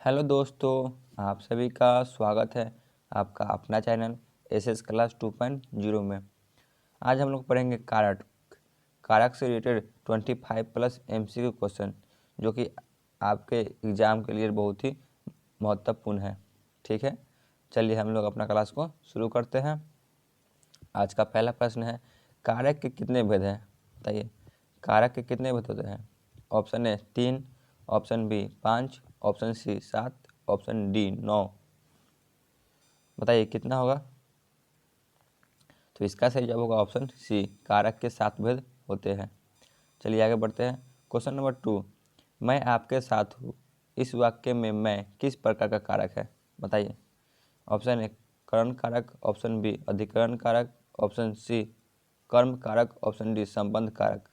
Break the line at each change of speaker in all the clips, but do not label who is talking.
Hello दोस्तों, आप सभी का स्वागत है आपका अपना चैनल एसएस क्लास 2.0 में। आज हम लोग पढ़ेंगे कारक से रिलेटेड 25+ MCQ क्वेश्चन, जो कि आपके एग्ज़ाम के लिए बहुत ही महत्वपूर्ण है। ठीक है, चलिए हम लोग अपना क्लास को शुरू करते हैं। आज का पहला प्रश्न है, कारक के कितने भेद हैं? बताइए, कारक के कितने भेद होते हैं? Option A 3, option B 5, option C 7, option D 9। बताइए कितना होगा? तो इसका सही जवाब होगा ऑप्शन सी, कारक के 7 भेद होते हैं। चलिए आगे बढ़ते हैं। क्वेश्चन नंबर 2, मैं आपके साथ हूँ, इस वाक्य में मैं किस प्रकार का कारक है? बताइए। ऑप्शन ए करण कारक, ऑप्शन बी अधिकरण कारक, ऑप्शन सी कर्म कारक, ऑप्शन डी संबंध कारक।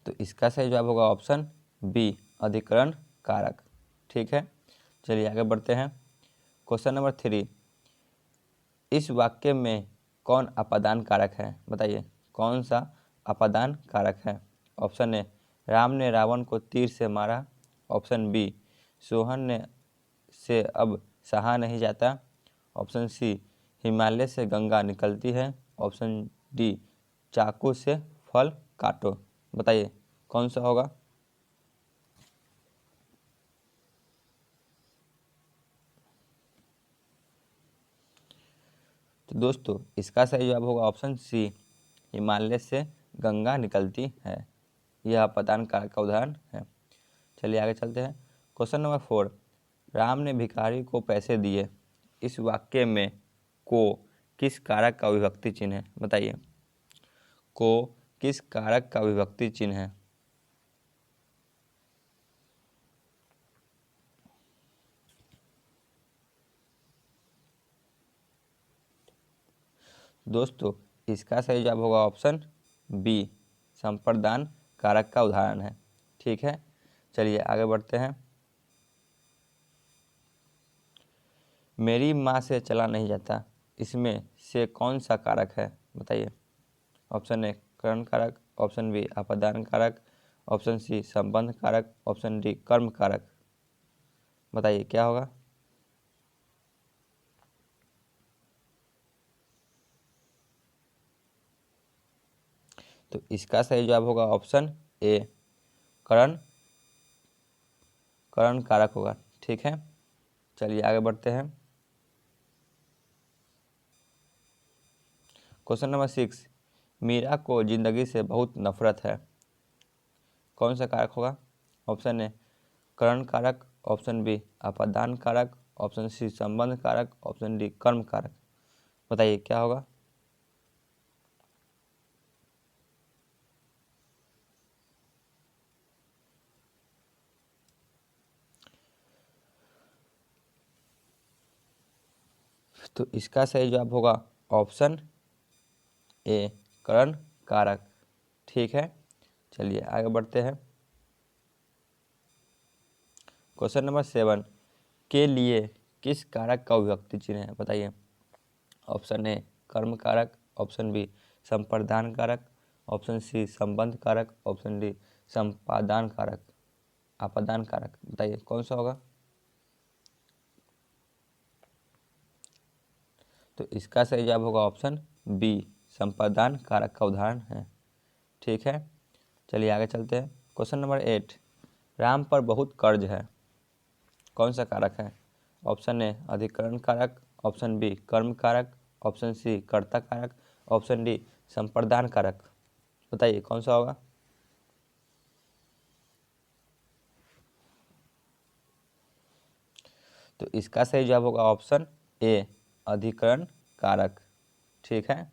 तो इसका सही जवाब होगा ऑप्शन बी, अधिकरण कारक। ठीक है, चलिए आगे बढ़ते हैं। क्वेश्चन नंबर 3, इस वाक्य में कौन अपादान कारक है? बताइए कौन सा अपादान कारक है? ऑप्शन ए राम ने रावण को तीर से मारा, ऑप्शन बी सोहन ने से अब सहा नहीं जाता, ऑप्शन सी हिमालय से गंगा निकलती है, ऑप्शन डी चाकू से फल काटो। बताइए कौन सा होगा? तो दोस्तों इसका सही जवाब होगा ऑप्शन सी, हिमालय से गंगा निकलती है। यह अपादान कारक का उदाहरण है। चलिए आगे चलते हैं। क्वेश्चन नंबर 4, राम ने भिखारी को पैसे दिए, इस वाक्य में को किस कारक का विभक्ति चिन्ह है? बताइए, को किस कारक का विभक्ति चिन्ह है? दोस्तों इसका सही जवाब होगा ऑप्शन बी, संप्रदान कारक का उदाहरण है। ठीक है, चलिए आगे बढ़ते हैं। मेरी माँ से चला नहीं जाता, इसमें से कौन सा कारक है? बताइए। ऑप्शन ए करण कारक, ऑप्शन बी अपादान कारक, ऑप्शन सी संबंध कारक, ऑप्शन डी कर्म कारक। बताइए क्या होगा? तो इसका सही जवाब होगा ऑप्शन ए, करण करण कारक होगा। ठीक है, चलिए आगे बढ़ते हैं। क्वेश्चन नंबर 6, मीरा को जिंदगी से बहुत नफरत है, कौन सा कारक होगा? ऑप्शन ए करण कारक, ऑप्शन बी अपादान कारक, ऑप्शन सी संबंध कारक, ऑप्शन डी कर्म कारक। बताइए क्या होगा? तो इसका सही जवाब होगा ऑप्शन ए, करण कारक। ठीक है, चलिए आगे बढ़ते हैं। क्वेश्चन नंबर 7, के लिए किस कारक का विभक्ति चिन्ह है? बताइए। ऑप्शन ए कर्म कारक, ऑप्शन बी संप्रदान कारक, ऑप्शन सी संबंध कारक, ऑप्शन डी संपादान कारक, अपादान कारक। बताइए कौन सा होगा? तो इसका सही जवाब होगा ऑप्शन बी, संपादान कारक का उदाहरण है। ठीक है, चलिए आगे चलते हैं। क्वेश्चन नंबर 8, राम पर बहुत कर्ज है, कौन सा कारक है? ऑप्शन ए अधिकरण कारक, ऑप्शन बी कर्म कारक, ऑप्शन सी कर्ता कारक, ऑप्शन डी संप्रदान कारक। बताइए कौन सा होगा? तो इसका सही जवाब होगा ऑप्शन ए, अधिकरण कारक। ठीक है,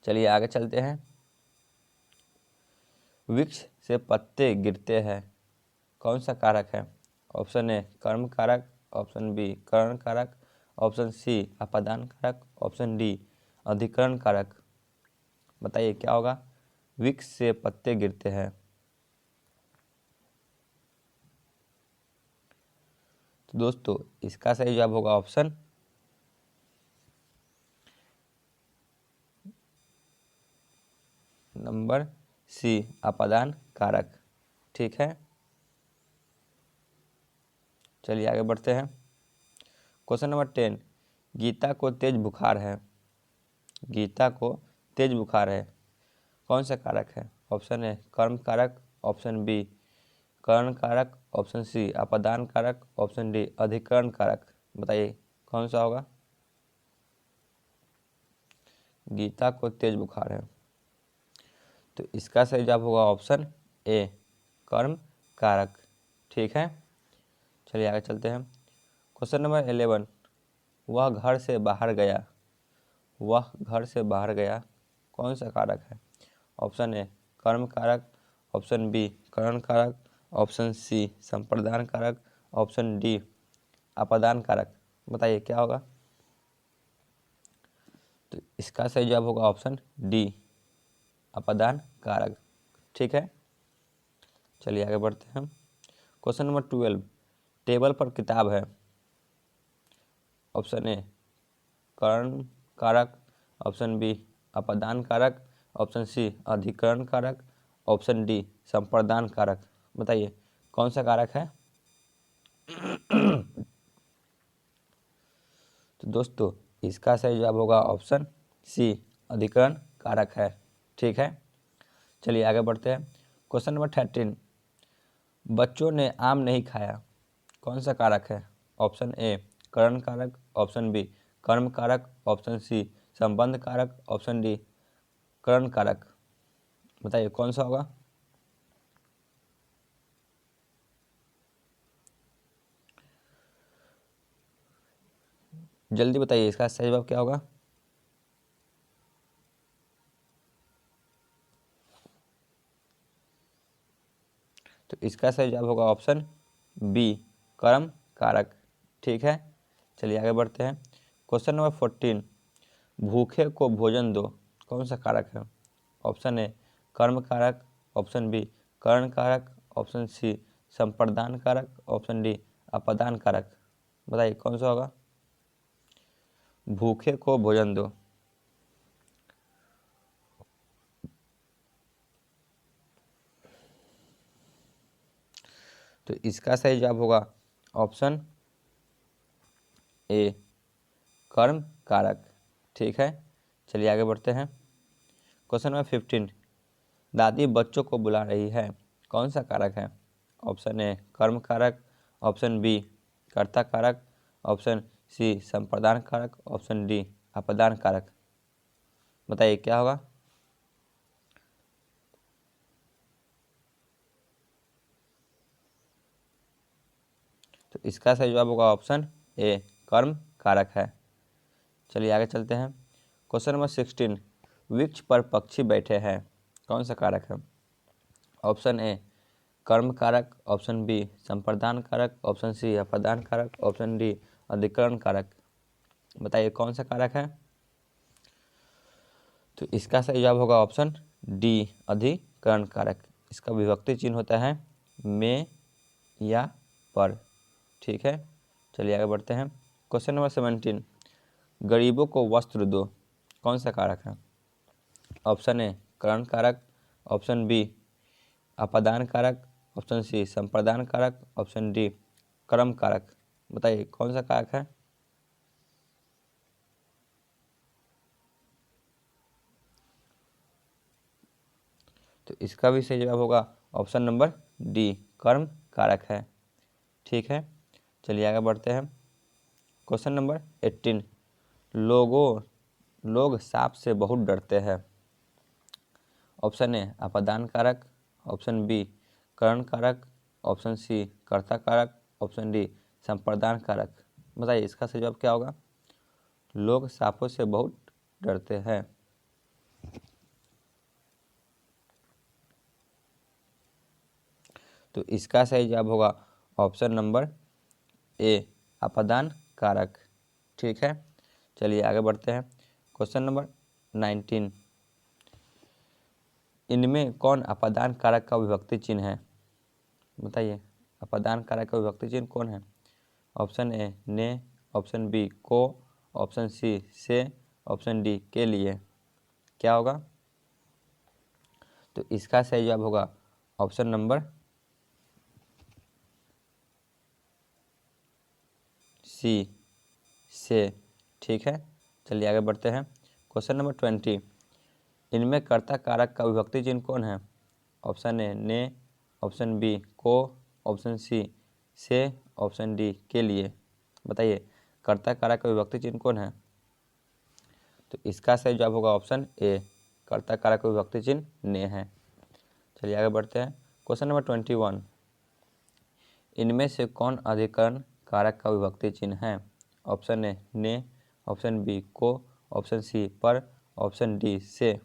चलिए आगे चलते हैं। वृक्ष से पत्ते गिरते हैं, कौन सा कारक है? ऑप्शन ए कर्म कारक, ऑप्शन बी करण कारक, ऑप्शन सी अपादान कारक, ऑप्शन डी अधिकरण कारक। बताइए क्या होगा? वृक्ष से पत्ते गिरते हैं। तो दोस्तों इसका सही जवाब होगा ऑप्शन नंबर सी, अपादान कारक। ठीक है, चलिए आगे बढ़ते हैं। क्वेश्चन नंबर 10, गीता को तेज बुखार है। गीता को तेज बुखार है, कौन सा कारक है? ऑप्शन ए कर्म कारक, ऑप्शन बी कर्ण कारक, ऑप्शन सी अपादान कारक, ऑप्शन डी अधिकरण कारक। बताइए कौन सा होगा? गीता को तेज बुखार है, तो इसका सही जवाब होगा ऑप्शन ए कर्म कारक। ठीक है, चलिए आगे चलते हैं। क्वेश्चन नंबर 11, वह घर से बाहर गया। वह घर से बाहर गया, कौन सा कारक है? ऑप्शन ए कर्म कारक, ऑप्शन बी कर्ण कारक, ऑप्शन सी संप्रदान कारक, ऑप्शन डी अपादान कारक। बताइए क्या होगा? तो इसका सही जवाब होगा ऑप्शन डी अपादान कारक। ठीक है, चलिए आगे बढ़ते हैं। क्वेश्चन नंबर 12, टेबल पर किताब है। ऑप्शन ए कर्ण कारक, ऑप्शन बी अपादान कारक, ऑप्शन सी अधिकरण कारक, ऑप्शन डी संप्रदान कारक। बताइए कौन सा कारक है? तो दोस्तों इसका सही जवाब होगा ऑप्शन सी अधिकरण कारक है। ठीक है, चलिए आगे बढ़ते हैं। क्वेश्चन नंबर 13, बच्चों ने आम नहीं खाया, कौन सा कारक है? ऑप्शन ए कर्ण कारक, ऑप्शन बी कर्म कारक, ऑप्शन सी संबंध कारक, ऑप्शन डी कर्ण कारक। बताइए कौन सा होगा? जल्दी बताइए इसका सही जवाब क्या होगा? तो इसका सही जवाब होगा ऑप्शन बी कर्म कारक। ठीक है, चलिए आगे बढ़ते हैं। क्वेश्चन नंबर 14, भूखे को भोजन दो, कौन सा कारक है? ऑप्शन ए कर्म कारक, ऑप्शन बी कर्ण कारक, ऑप्शन सी संप्रदान कारक, ऑप्शन डी अपादान कारक। बताइए कौन सा होगा? भूखे को भोजन दो, तो इसका सही जवाब होगा ऑप्शन ए कर्म कारक। ठीक है, चलिए आगे बढ़ते हैं। क्वेश्चन नंबर 15, दादी बच्चों को बुला रही है, कौन सा कारक है? ऑप्शन ए कर्म कारक, ऑप्शन बी कर्ता कारक, ऑप्शन सी संप्रदान कारक, ऑप्शन डी अपादान कारक। बताइए क्या होगा? तो इसका सही जवाब होगा ऑप्शन ए कर्म कारक है। चलिए आगे चलते हैं। क्वेश्चन नंबर 16, वृक्ष पर पक्षी बैठे हैं, कौन सा कारक है? ऑप्शन ए कर्म कारक, ऑप्शन बी संप्रदान कारक, ऑप्शन सी अपादान कारक, ऑप्शन डी अधिकरण कारक। बताइए कौन सा कारक है? तो इसका सही जवाब होगा ऑप्शन डी अधिकरण कारक। इसका विभक्ति चिन्ह होता है में या पर। ठीक है, चलिए आगे बढ़ते हैं। क्वेश्चन नंबर 17, गरीबों को वस्त्र दो, कौन सा कारक है? ऑप्शन ए कर्ण कारक, ऑप्शन बी अपादान कारक, ऑप्शन सी संप्रदान कारक, ऑप्शन डी कर्म कारक। बताइए कौन सा कारक है? तो इसका भी सही जवाब होगा ऑप्शन नंबर डी कर्म कारक है। ठीक है, चलिए आगे बढ़ते हैं। क्वेश्चन नंबर 18, लोग सांप से बहुत डरते हैं। ऑप्शन ए अपादान कारक, ऑप्शन बी कर्ण कारक, ऑप्शन सी कर्ता कारक, ऑप्शन डी संप्रदान कारक। बताइए इसका सही जवाब क्या होगा? लोग सांपों से बहुत डरते हैं, तो इसका सही जवाब होगा ऑप्शन नंबर ए अपादान कारक। ठीक है, चलिए आगे बढ़ते हैं। क्वेश्चन नंबर 19, इनमें कौन अपादान कारक का विभक्ति चिन्ह है? बताइए अपादान कारक का विभक्ति चिन्ह कौन है? ऑप्शन ए ने, ऑप्शन बी को, ऑप्शन सी से, ऑप्शन डी के लिए। क्या होगा? तो इसका सही जवाब होगा ऑप्शन नंबर सी से। ठीक है, चलिए आगे बढ़ते हैं। क्वेश्चन नंबर 20, इनमें कर्ता कारक का विभक्ति चिन्ह कौन है? ऑप्शन ए ने, ऑप्शन बी को, ऑप्शन सी से, ऑप्शन डी के लिए। बताइए कर्ता कारक का विभक्ति चिन्ह कौन है? तो इसका सही जवाब होगा ऑप्शन ए, कर्ता कारक का विभक्ति चिन्ह ने है। चलिए आगे बढ़ते हैं। क्वेश्चन नंबर 21, इनमें से कौन अधिकरण कारक का विभक्ति चिन्ह है? ऑप्शन ए ने, ऑप्शन बी को, ऑप्शन सी पर, ऑप्शन डी से।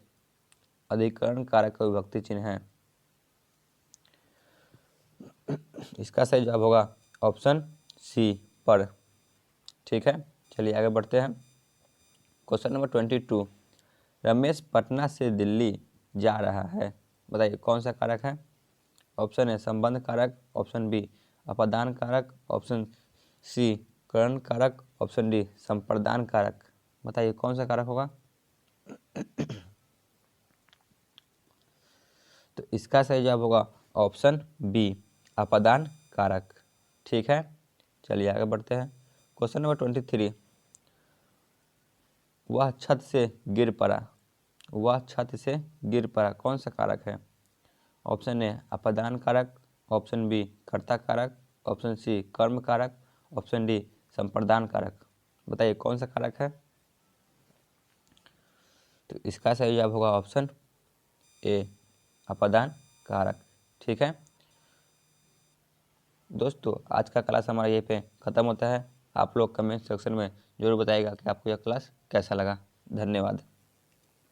अधिकरण कारक का विभक्ति चिन्ह है, इसका सही जवाब होगा ऑप्शन सी पर। ठीक है, चलिए आगे बढ़ते हैं। क्वेश्चन नंबर 22, रमेश पटना से दिल्ली जा रहा है। बताइए कौन सा कारक है? ऑप्शन ए संबंध कारक, ऑप्शन बी अपादान कारक, ऑप्शन सी करण कारक, ऑप्शन डी संप्रदान कारक। बताइए कौन सा कारक होगा? तो इसका सही जवाब होगा ऑप्शन बी अपादान कारक। ठीक है, चलिए आगे बढ़ते हैं। क्वेश्चन नंबर 23, वह छत से गिर पड़ा। वह छत से गिर पड़ा कौन सा कारक है? ऑप्शन ए अपादान कारक, ऑप्शन बी कर्ता कारक, ऑप्शन सी कर्म कारक, ऑप्शन डी संप्रदान कारक। बताइए कौन सा कारक है? तो इसका सही जवाब होगा ऑप्शन ए अपादान कारक। ठीक है दोस्तों, आज का क्लास हमारा यहीं पे ख़त्म होता है। आप लोग कमेंट सेक्शन में ज़रूर बताइएगा कि आपको यह क्लास कैसा लगा। धन्यवाद।